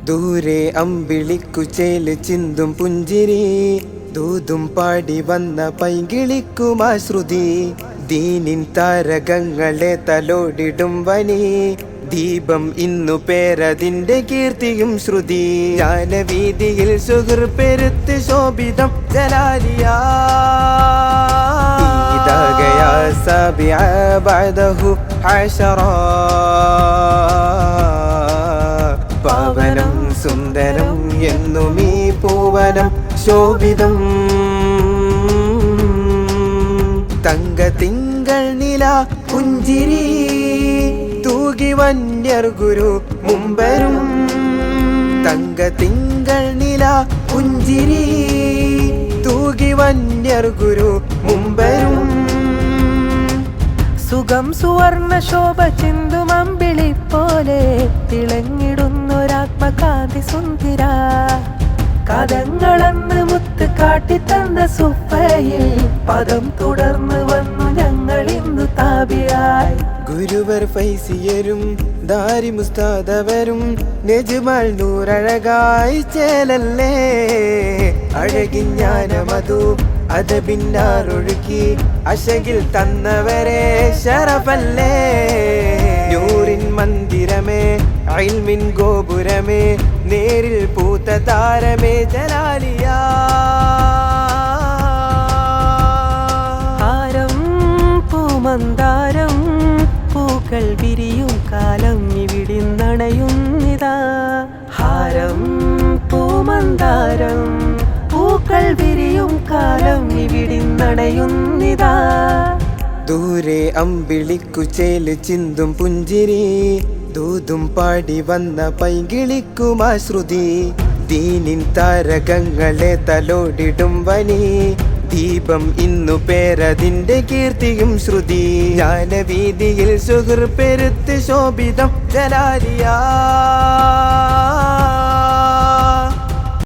ദൂരെ അമ്പിളിക്കു ചേല് ചിന്തും പുഞ്ചിരി ദൂതും പാടി വന്ന പൈങ്കിളിക്കുമാശ്രുതി ദീനിൻ താരകങ്ങളെ തലോടിടും വനി ദീപം ഇന്നു പേരതിന്റെ കീർത്തിയും ശ്രുതി ജാനവീതിയിൽ സുഹൃർ പെരുത്ത് ശോഭിതം ജലാലിയാ ഈദാഗയാ സബിഅ ബഅദഹു ഹശറാ പാവനം സുന്ദരം എന്നുമീ പൂവനം ശോഭിതം തങ്ക തിങ്കൾ നില പുഞ്ചിരി തൂകി വന്യർ ഗുരു മുമ്പരും തങ്ക തിങ്കൾ നില പുഞ്ചിരി തൂകി വന്യർ ഗുരു മുമ്പരും സുഖം സുവർണ ശോഭ ചിന്തുമമ്പിളി പോലെ തിളങ്ങിടുന്നൊരാത്മകാന്തി സുന്ദര കഥങ്ങളെന്ന് മുത്ത് കാട്ടിത്തന്ന സുഫയിൽ പദം തുടർന്ന് വന്നു ഞങ്ങൾ ഇന്നു താപിയായി ഗുരുവർ ഫൈസിയരും ദാരി മുസ്താദവരും നെജ്മൽ നൂറഴകായി ചേലല്ലേ അഴകിഞ്ഞാനമതു അതബിന്നാറൊഴുക്കി അശകിൽ തന്നവരെ ശരഫല്ലേ നൂറിൻ മന്ദിരമേ ഇൽമിൻ ഗോപുരമേ നേരിൽ പൂത്ത താരമേ ജലാലിയാ ഹാരം പൂമന്താരം പൂക്കൾ വിരിയും കാലം ഇവിടിന്നണയുന്നിതാ ഹാരം പൂമന്താരം പൂക്കൾ വിരിയും കാലം ഇവിടിന്നണയുന്നിതാ ദൂരെ അമ്പിളിക്കു ചേല് ചിന്തും പുഞ്ചിരി ദൂതും പാടി വന്ന പൈങ്കിളിക്കുമാശ്രുതി ദീനിൻ താരകങ്ങളെ തലോടിടും വനി ദീപം ഇന്നു പേരതിന്റെ കീർത്തിയും ശ്രുതി ജാനവീതിയിൽ സുഹൃർ പെരുത്ത് ശോഭിതം ജലാലിയാ